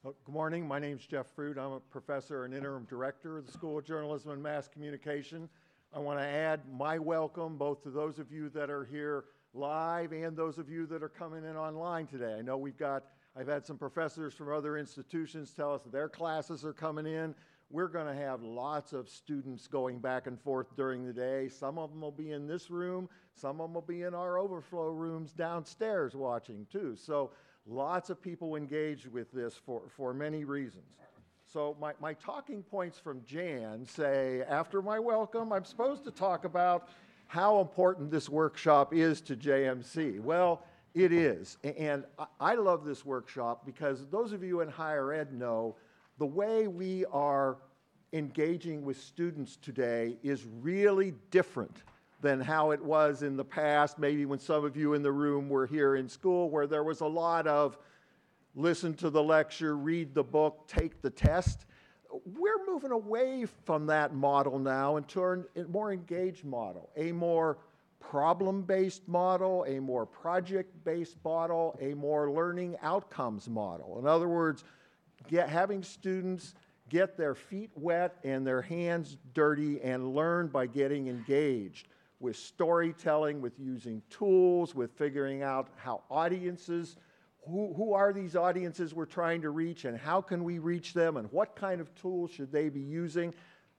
Good morning. My name is Jeff Fruit. I'm a professor and interim director of the School of Journalism and Mass Communication. I want to add my welcome both to those of you that are here live and those of you that are coming in online today. I know I've had some professors from other institutions tell us that their classes are coming in. We're going to have lots of students going back and forth during the day. Some of them will be in this room. Some of them will be in our overflow rooms downstairs watching too. So lots of people engaged with this for many reasons. So my talking points from Jan say, after my welcome, I'm supposed to talk about how important this workshop is to JMC. Well, it is. And I love this workshop because those of you in higher ed know the way we are engaging with students today is really different than how it was in the past, maybe when some of you in the room were here in school, where there was a lot of listen to the lecture, read the book, take the test. We're moving away from that model now and toward a more engaged model, a more problem-based model, a more project-based model, a more learning outcomes model. In other words, having students get their feet wet and their hands dirty and learn by getting engaged with storytelling, with using tools, with figuring out how audiences, who are these audiences we're trying to reach and how can we reach them and what kind of tools should they be using.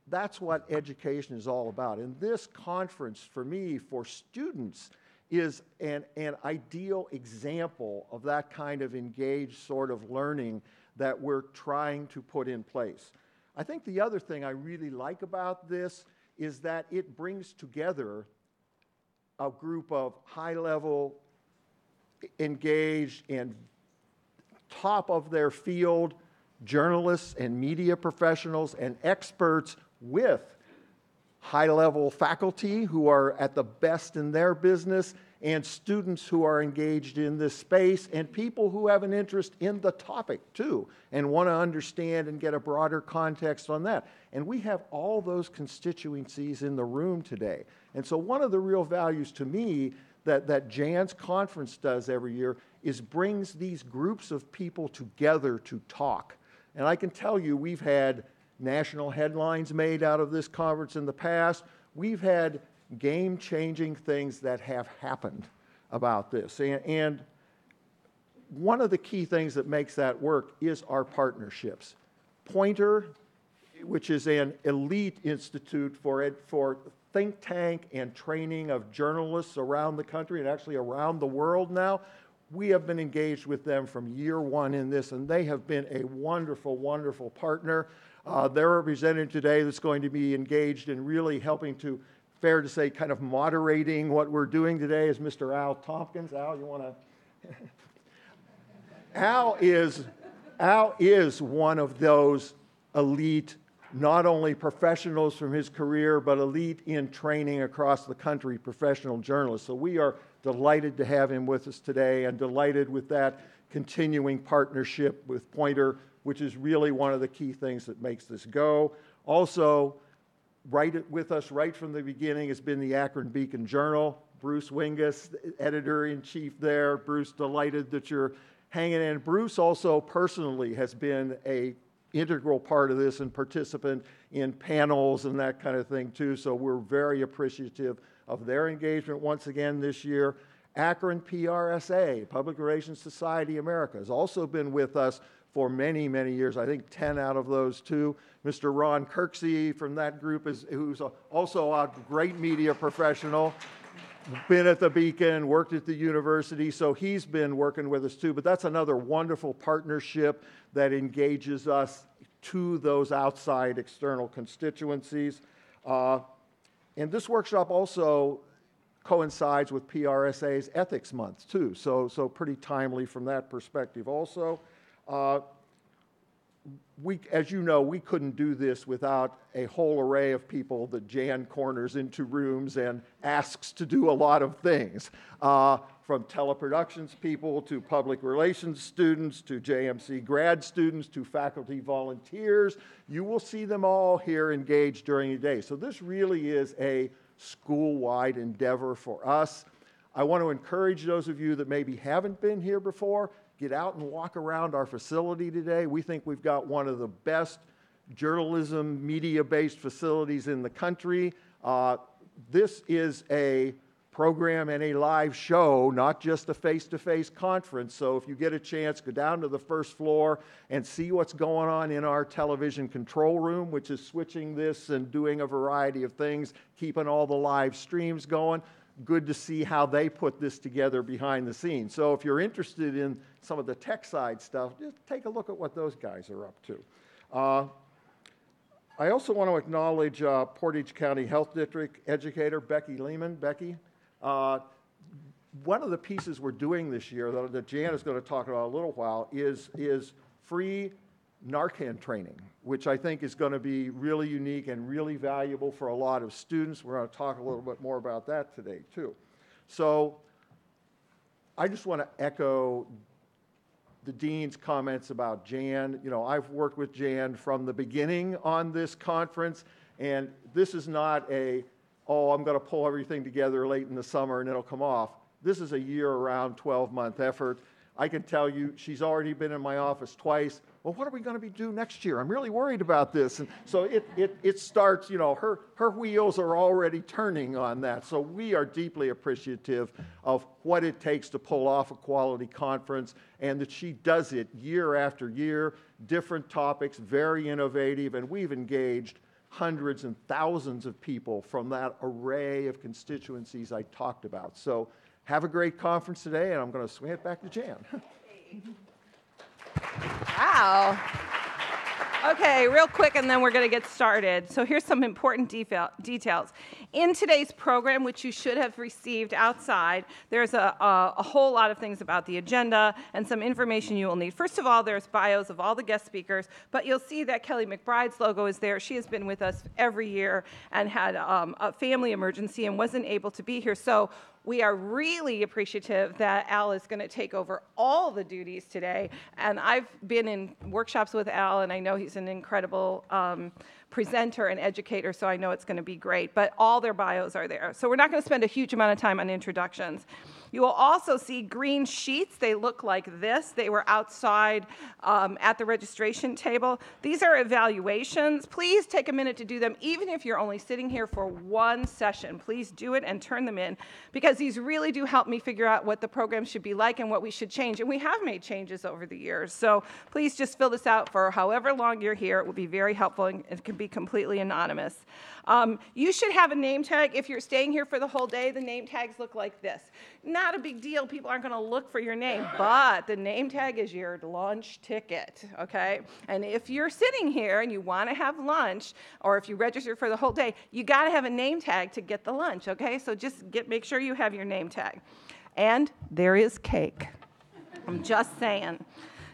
That's what education is all about. And this conference, for me, for students, is an ideal example of that kind of engaged sort of learning that we're trying to put in place. I think the other thing I really like about this is that it brings together a group of high-level, engaged, and top of their field journalists and media professionals and experts with high-level faculty who are at the best in their business and students who are engaged in this space and people who have an interest in the topic too and want to understand and get a broader context on that. And we have all those constituencies in the room today. And so one of the real values to me that Jan's conference does every year is brings these groups of people together to talk. And I can tell you we've had national headlines made out of this conference in the past. We've had game-changing things that have happened about this. And one of the key things that makes that work is our partnerships. Poynter, which is an elite institute for think tank and training of journalists around the country and actually around the world now, we have been engaged with them from year one in this, and they have been a wonderful, wonderful partner. They're represented today that's going to be engaged in really helping to, fair to say, kind of moderating what we're doing today is Mr. Al Tompkins. Al, you want to? Al is one of those elite, not only professionals from his career, but elite in training across the country, professional journalists. So we are delighted to have him with us today and delighted with that continuing partnership with Poynter, which is really one of the key things that makes this go. Also, with us right from the beginning has been the Akron Beacon Journal. Bruce Wingus, editor-in-chief there. Bruce, delighted that you're hanging in. Bruce also personally has been an integral part of this and participant in panels and that kind of thing too, so we're very appreciative of their engagement once again this year. Akron PRSA, Public Relations Society America, has also been with us for many, many years. I think 10 out of those too. Mr. Ron Kirksey from that group who's also a great media professional, been at the Beacon, worked at the university, so he's been working with us too. But that's another wonderful partnership that engages us to those outside external constituencies. And this workshop also coincides with PRSA's Ethics Month too, so pretty timely from that perspective also. As you know, we couldn't do this without a whole array of people that Jan corners into rooms and asks to do a lot of things, from teleproductions people to public relations students to JMC grad students to faculty volunteers. You will see them all here engaged during the day. So this really is a school-wide endeavor for us. I want to encourage those of you that maybe haven't been here before, get out and walk around our facility today. We think we've got one of the best journalism, media-based facilities in the country. This is a program and a live show, not just a face-to-face conference. So if you get a chance, go down to the first floor and see what's going on in our television control room, which is switching this and doing a variety of things, keeping all the live streams going. Good to see how they put this together behind the scenes. So if you're interested in some of the tech side stuff, just take a look at what those guys are up to. I also want to acknowledge Portage County Health District educator Becky Lehman. Becky, one of the pieces we're doing this year that Jan is going to talk about in a little while is free Narcan training, which I think is going to be really unique and really valuable for a lot of students. We're going to talk a little bit more about that today, too. So I just want to echo the dean's comments about Jan. You know, I've worked with Jan from the beginning on this conference, and this is not a, oh, I'm going to pull everything together late in the summer and it'll come off. This is a year-round, 12-month effort. I can tell you she's already been in my office twice. Well, what are we going to do next year? I'm really worried about this. And so it starts, you know, her wheels are already turning on that. So we are deeply appreciative of what it takes to pull off a quality conference, and that she does it year after year, different topics, very innovative, and we've engaged hundreds and thousands of people from that array of constituencies I talked about. So have a great conference today, and I'm going to swing it back to Jan. Wow. Okay, real quick, and then we're going to get started. So here's some important details. In today's program, which you should have received outside, there's a whole lot of things about the agenda and some information you will need. First of all, there's bios of all the guest speakers, but you'll see that Kelly McBride's logo is there. She has been with us every year and had a family emergency and wasn't able to be here. So we are really appreciative that Al is going to take over all the duties today. And I've been in workshops with Al, and I know he's an incredible presenter and educator, so I know it's going to be great. But all their bios are there. So we're not going to spend a huge amount of time on introductions. You will also see green sheets. They look like this. They were outside at the registration table. These are evaluations. Please take a minute to do them, even if you're only sitting here for one session. Please do it and turn them in, because these really do help me figure out what the program should be like and what we should change. And we have made changes over the years. So please just fill this out for however long you're here. It will be very helpful, and it can be completely anonymous. You should have a name tag. If you're staying here for the whole day, the name tags look like this. Not a big deal. People aren't going to look for your name, but the name tag is your lunch ticket, okay? And if you're sitting here and you want to have lunch, or if you register for the whole day, you got to have a name tag to get the lunch, okay? So just make sure you have your name tag. And there is cake. I'm just saying.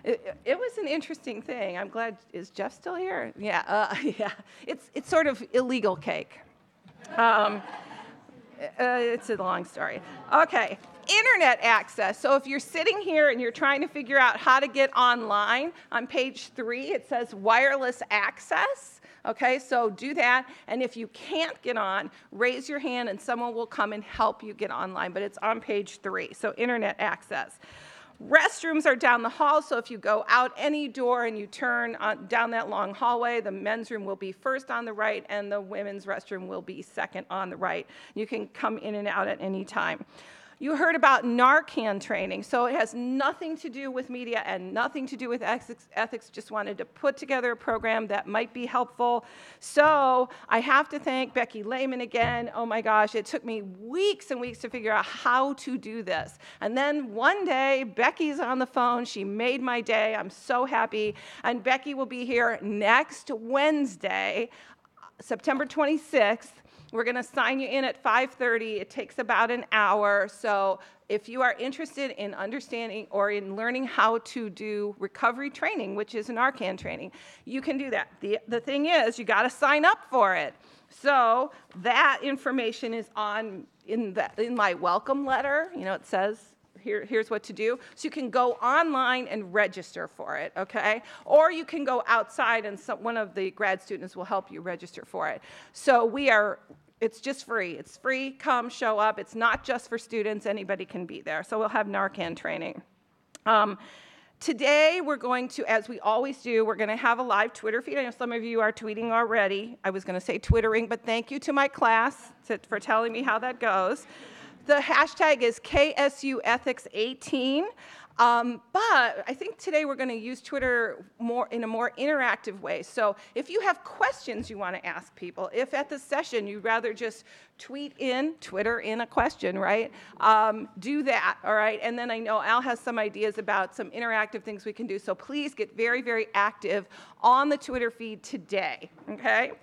It was an interesting thing. I'm glad. Is Jeff still here? Yeah. Yeah. It's sort of illegal cake. It's a long story. Okay. Internet access. So if you're sitting here and you're trying to figure out how to get online, on page 3 it says wireless access. Okay, so do that. And if you can't get on, raise your hand and someone will come and help you get online. But it's on page 3. So internet access. Restrooms are down the hall, so if you go out any door and you turn down that long hallway, the men's room will be first on the right and the women's restroom will be second on the right. You can come in and out at any time. You heard about Narcan training, so it has nothing to do with media and nothing to do with ethics. Just wanted to put together a program that might be helpful. So I have to thank Becky Lehman again. Oh my gosh, it took me weeks and weeks to figure out how to do this. And then one day, Becky's on the phone. She made my day. I'm so happy. And Becky will be here next Wednesday, September 26th. We're going to sign you in at 5:30. It takes about an hour. So if you are interested in understanding or in learning how to do recovery training, which is Narcan training, you can do that. The thing is, you got to sign up for it. So that information is in my welcome letter. You know, it says, here's what to do. So you can go online and register for it, okay? Or you can go outside and one of the grad students will help you register for it. So it's just free. It's free, come, show up. It's not just for students. Anybody can be there. So we'll have Narcan training. Today, we're going to, as we always do, we're going to have a live Twitter feed. I know some of you are tweeting already. I was going to say Twittering, but thank you to my class for telling me how that goes. The hashtag is KSUEthics18. But I think today we're going to use Twitter in a more interactive way. So if you have questions you want to ask people, if at the session you'd rather just Twitter in a question, right? Do that, all right? And then I know Al has some ideas about some interactive things we can do. So please get very, very active on the Twitter feed today, okay?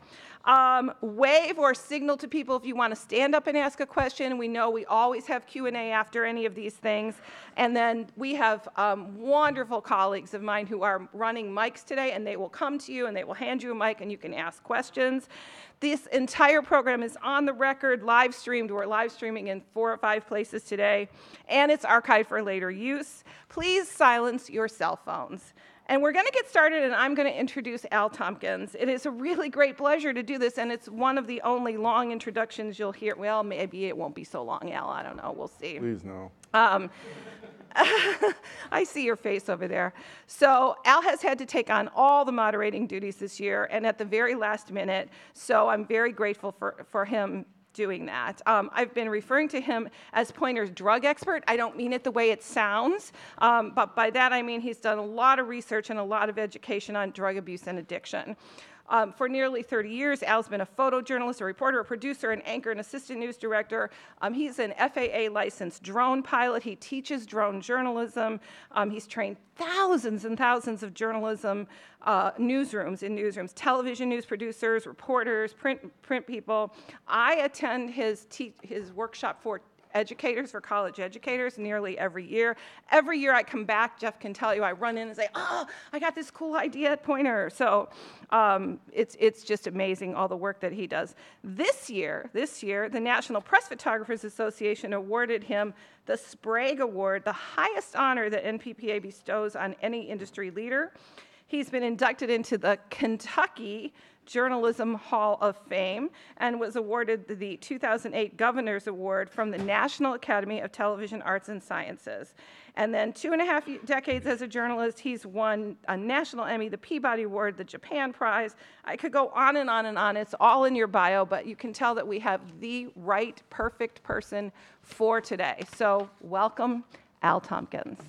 Wave or signal to people if you want to stand up and ask a question. We know we always have Q&A after any of these things. And then we have wonderful colleagues of mine who are running mics today, and they will come to you and they will hand you a mic and you can ask questions. This entire program is on the record, live streamed. We're live streaming in 4 or 5 places today, and it's archived for later use. Please silence your cell phones. And we're going to get started, and I'm going to introduce Al Tompkins. It is a really great pleasure to do this, and it's one of the only long introductions you'll hear. Well, maybe it won't be so long, Al. I don't know. We'll see. Please, no. I see your face over there. So Al has had to take on all the moderating duties this year, and at the very last minute, so I'm very grateful for him doing that. I've been referring to him as Poynter's drug expert. I don't mean it the way it sounds, but by that I mean he's done a lot of research and a lot of education on drug abuse and addiction. For nearly 30 years, Al's been a photojournalist, a reporter, a producer, an anchor, an assistant news director. He's an FAA-licensed drone pilot. He teaches drone journalism. He's trained thousands and thousands of journalism newsrooms, television news producers, reporters, print people. I attend his workshop for educators, for college educators, nearly every year. Every year I come back, Jeff can tell you, I run in and say, oh, I got this cool idea at Poynter. So it's just amazing, all the work that he does. This year, the National Press Photographers Association awarded him the Sprague Award, the highest honor that NPPA bestows on any industry leader. He's been inducted into the Kentucky Journalism Hall of Fame and was awarded the 2008 Governor's Award from the National Academy of Television Arts and Sciences. And then 2.5 decades as a journalist, he's won a National Emmy, the Peabody Award, the Japan Prize. I could go on and on and on. It's all in your bio, but you can tell that we have the right, perfect person for today. So welcome, Al Tompkins.